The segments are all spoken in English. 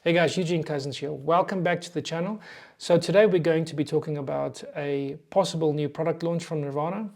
Hey guys, Eugene Cousins here. Welcome back to the channel. So today we're going to be talking about a possible new product launch from Nirvana,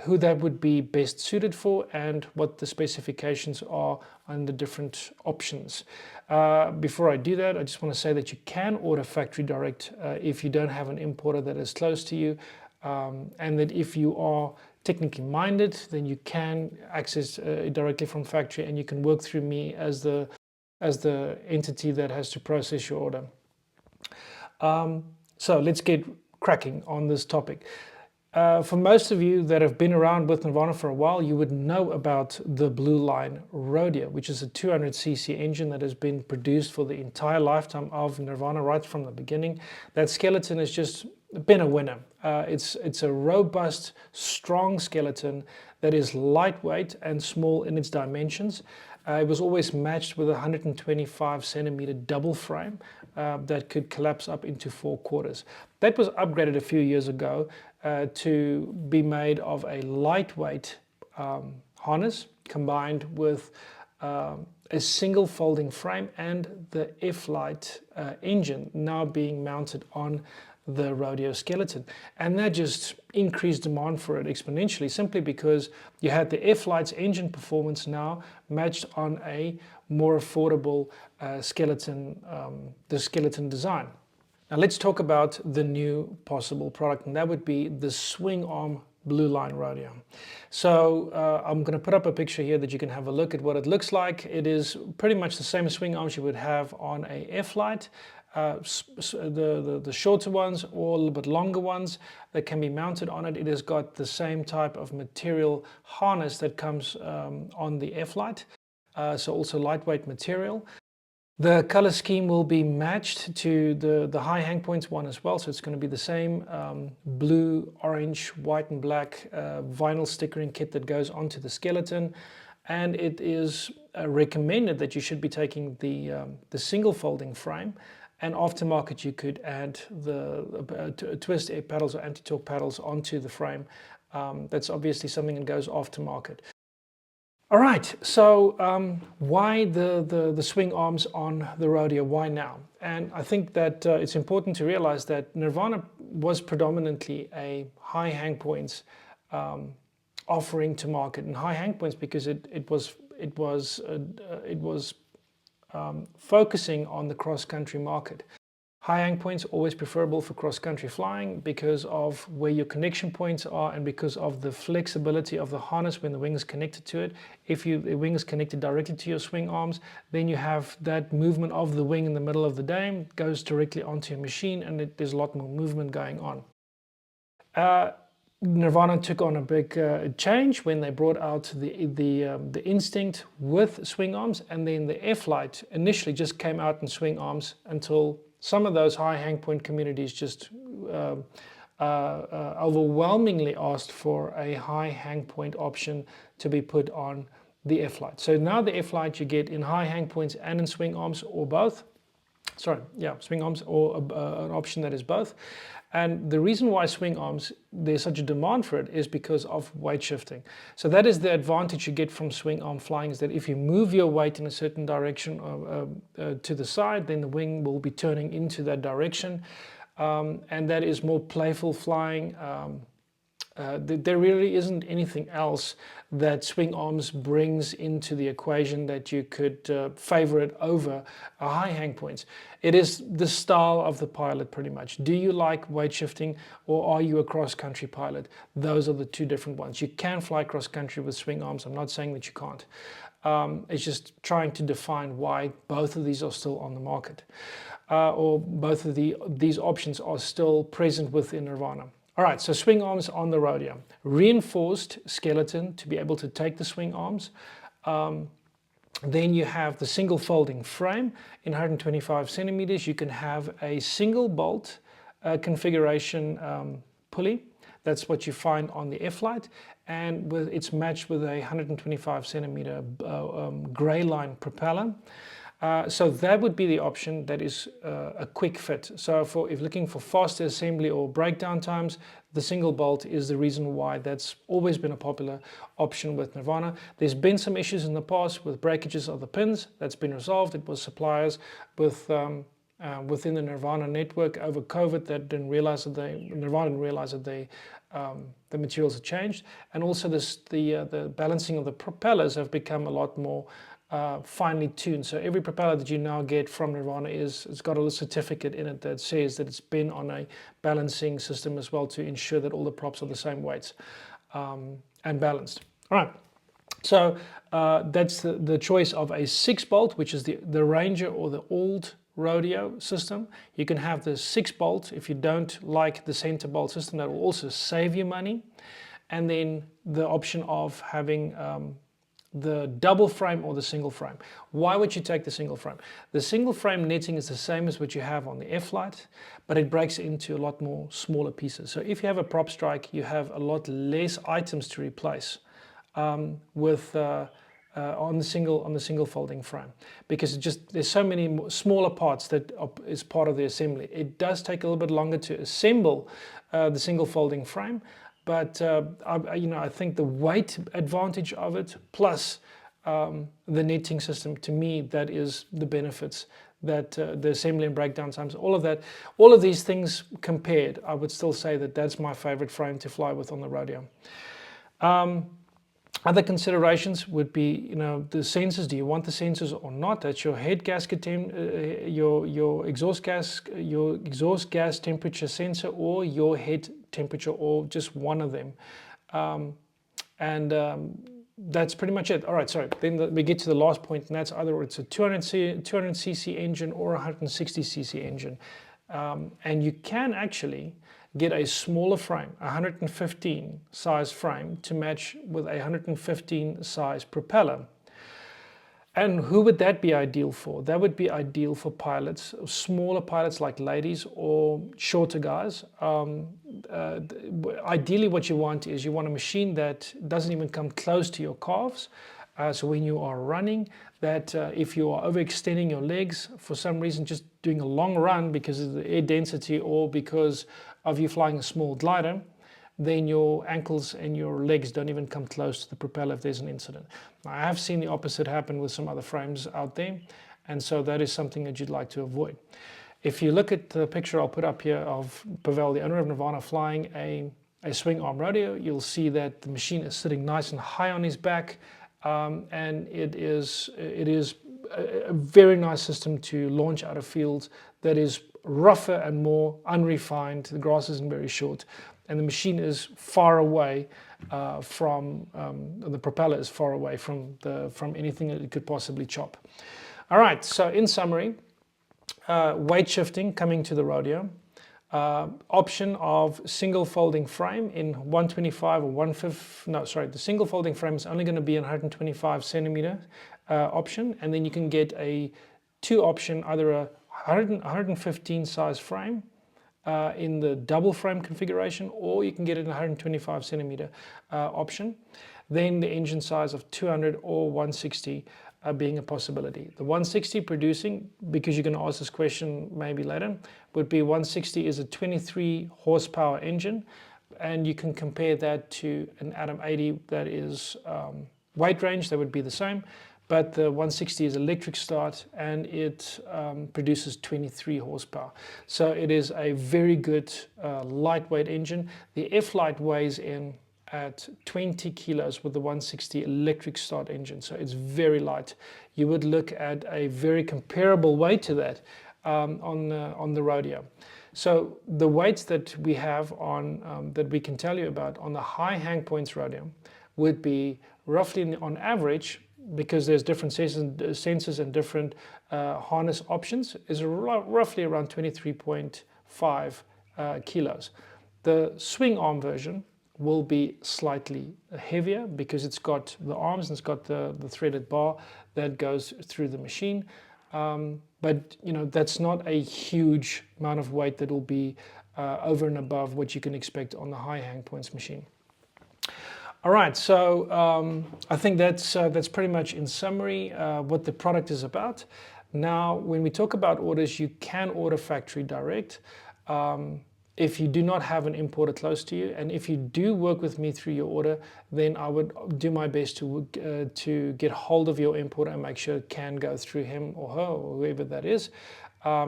who that would be best suited for and what the specifications are on the different options. Before I do that, I just want to say that you can order factory direct if you don't have an importer that is close to you, and that if you are technically minded, then you can access it directly from factory and you can work through me as the entity that has to process your order. So let's get cracking on this topic. For most of you that have been around with Nirvana for a while, you would know about the Blue Line Rodeo, which is a 200cc engine that has been produced for the entire lifetime of Nirvana, right from the beginning. That skeleton has just been a winner. It's a robust, strong skeleton that is lightweight and small in its dimensions. It was always matched with a 125 centimeter double frame that could collapse up into 4 quarters. That was upgraded a few years ago to be made of a lightweight harness combined with a single folding frame and the F-Lite engine now being mounted on the Rodeo skeleton, and that just increased demand for it exponentially, simply because you had the F-Lite's engine performance now matched on a more affordable skeleton, the skeleton design. Now let's talk about the new possible product, and that would be the swing arm Blue Line Rodeo. So I'm going to put up a picture here that you can have a look at what it looks like. It is pretty much the same swing arms you would have on a F-Lite. The shorter ones or a little bit longer ones that can be mounted on it. It has got the same type of material harness that comes on the F-Lite, so also lightweight material. The color scheme will be matched to the high hang points one as well, so it's going to be the same blue, orange, white and black vinyl stickering kit that goes onto the skeleton. And it is recommended that you should be taking the single folding frame. And aftermarket, you could add the twist air paddles or anti-torque paddles onto the frame. That's obviously something that goes aftermarket. All right, so why the swing arms on the Rodeo? Why now? And I think that it's important to realize that Nirvana was predominantly a high hang points offering to market, and high hang points because it was focusing on the cross-country market. High hang points always preferable for cross-country flying because of where your connection points are and because of the flexibility of the harness when the wing is connected to it. If the wing is connected directly to your swing arms, then you have that movement of the wing in the middle of the dame, goes directly onto your machine, and there's a lot more movement going on. Nirvana took on a big change when they brought out the Instinct with swing arms, and then the F-Lite initially just came out in swing arms until some of those high hang point communities just overwhelmingly asked for a high hang point option to be put on the F-Lite. So now the F-Lite you get in high hang points and in swing arms or both. Sorry, yeah, swing arms or an option that is both. And the reason why swing arms, there's such a demand for it, is because of weight shifting. So that is the advantage you get from swing arm flying, is that if you move your weight in a certain direction to the side, then the wing will be turning into that direction. And that is more playful flying. There really isn't anything else that swing arms brings into the equation that you could favor it over a high hang points. It is the style of the pilot pretty much. Do you like weight shifting or are you a cross-country pilot? Those are the two different ones. You can fly cross-country with swing arms. I'm not saying that you can't. It's just trying to define why both of these are still on the market, or both of these options are still present within Nirvana. All right, so swing arms on the Rodeo. Reinforced skeleton to be able to take the swing arms. Then you have the single folding frame in 125 centimeters. You can have a single bolt configuration pulley. That's what you find on the F-Lite. And it's matched with a 125 centimeter gray line propeller. So that would be the option that is a quick fit. So if looking for faster assembly or breakdown times, the single bolt is the reason why that's always been a popular option with Nirvana. There's been some issues in the past with breakages of the pins. That's been resolved. It was suppliers with within the Nirvana network over COVID that didn't realize that Nirvana didn't realize that the materials had changed, and also the balancing of the propellers have become a lot more finely tuned. So every propeller that you now get from Nirvana it's got a little certificate in it that says that it's been on a balancing system as well to ensure that all the props are the same weights and balanced. All right. So that's the choice of a 6-bolt, which is the Ranger or the old Rodeo system. You can have the 6-bolt if you don't like the center bolt system. That will also save you money. And then the option of having the double frame or the single frame. Why would you take the single frame? The single frame netting is the same as what you have on the F-Lite, but it breaks into a lot more smaller pieces. So if you have a prop strike, you have a lot less items to replace on the single folding frame, because there's so many smaller parts that is part of the assembly. It does take a little bit longer to assemble the single folding frame, but I think the weight advantage of it plus the netting system, to me, that is the benefits that the assembly and breakdown times, all of these things compared, I would still say that that's my favorite frame to fly with on the Rodeo. Other considerations would be, the sensors. Do you want the sensors or not? That's your head gasket, your exhaust gas temperature sensor, or your head temperature, or just one of them. That's pretty much it. All right, sorry. Then we get to the last point, and that's either it's a 200cc engine or a 160cc engine, and you can actually get a smaller frame, a 115 size frame, to match with a 115 size propeller. And who would that be ideal for? That would be ideal for pilots, smaller pilots like ladies or shorter guys. Ideally what you want is a machine that doesn't even come close to your calves. So when you are running, that if you are overextending your legs for some reason, just doing a long run because of the air density or because of you flying a small glider, then your ankles and your legs don't even come close to the propeller if there's an incident. Now, I have seen the opposite happen with some other frames out there, and so that is something that you'd like to avoid. If you look at the picture I'll put up here of Pavel, the owner of Nirvana, flying a swing arm Rodeo, you'll see that the machine is sitting nice and high on his back, and it is a very nice system to launch out of fields that is rougher and more unrefined. The grass isn't very short, and the machine is far away from the propeller is far away from anything that it could possibly chop. All right, so in summary, weight shifting coming to the Rodeo. Option of single folding frame in 125 or 150, no, sorry, the single folding frame is only going to be an 125 centimeter option, and then you can get a two option, either a 115 size frame in the double frame configuration, or you can get it in a 125 centimeter option. Then the engine size of 200 or 160 being a possibility. The 160 producing, because you're going to ask this question maybe later, would be 160 is a 23 horsepower engine, and you can compare that to an Atom 80 that is weight range, that would be the same, but the 160 is electric start and it produces 23 horsepower. So it is a very good lightweight engine. The F-Lite weighs in at 20 kilos with the 160 electric start engine, so it's very light. You would look at a very comparable weight to that on the Rodeo. So the weights that we have on that we can tell you about on the high hang points Rodeo would be roughly on average, because there's different sensors and different harness options, is roughly around 23.5 kilos. The swing arm version will be slightly heavier because it's got the arms and it's got the threaded bar that goes through the machine. But that's not a huge amount of weight that will be over and above what you can expect on the high hang points machine. All right, so I think that's pretty much in summary what the product is about. Now, when we talk about orders, you can order factory direct. If you do not have an importer close to you, and if you do work with me through your order, then I would do my best to get hold of your importer and make sure it can go through him or her or whoever that is,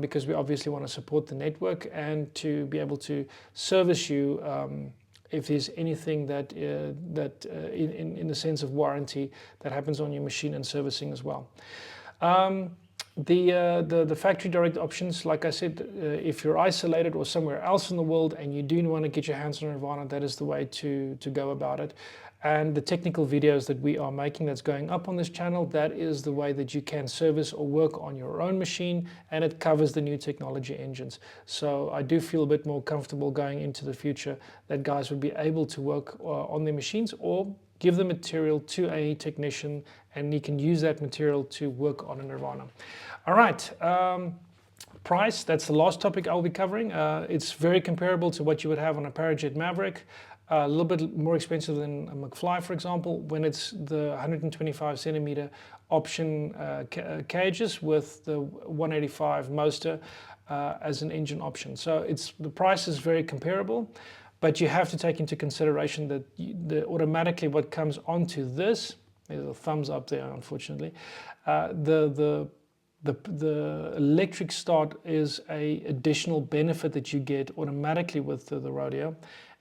because we obviously want to support the network and to be able to service you if there's anything that in the sense of warranty that happens on your machine and servicing as well. The factory direct options, like I said, if you're isolated or somewhere else in the world and you do want to get your hands on Nirvana, that is the way to go about it. And the technical videos that we are making that's going up on this channel, that is the way that you can service or work on your own machine, and it covers the new technology engines. So I do feel a bit more comfortable going into the future that guys would be able to work on their machines or give the material to a technician and he can use that material to work on a Nirvana. All right, price, that's the last topic I'll be covering. It's very comparable to what you would have on a Parajet Maverick. A little bit more expensive than a McFly, for example, when it's the 125 centimeter option cages with the 185 Moster as an engine option. So the price is very comparable, but you have to take into consideration that automatically what comes onto this, there's a thumbs up there, unfortunately, the electric start is a additional benefit that you get automatically with the Rodeo,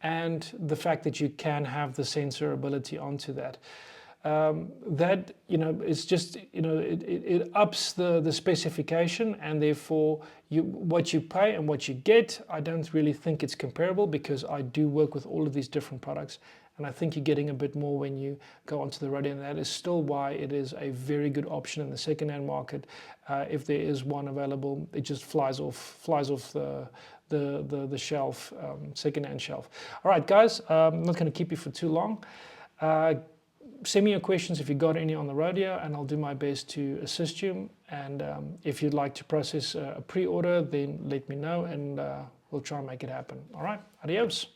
and the fact that you can have the sensor ability onto that. That, it's just, it ups the specification, and therefore what you pay and what you get, I don't really think it's comparable, because I do work with all of these different products, and I think you're getting a bit more when you go onto the Rodeo, and that is still why it is a very good option in the second-hand market. If there is one available, it just flies off the shelf, second-hand shelf. All right, guys, I'm not going to keep you for too long. Send me your questions if you got any on the Rodeo, and I'll do my best to assist you. And if you'd like to process a pre-order, then let me know, and we'll try and make it happen. All right, adios.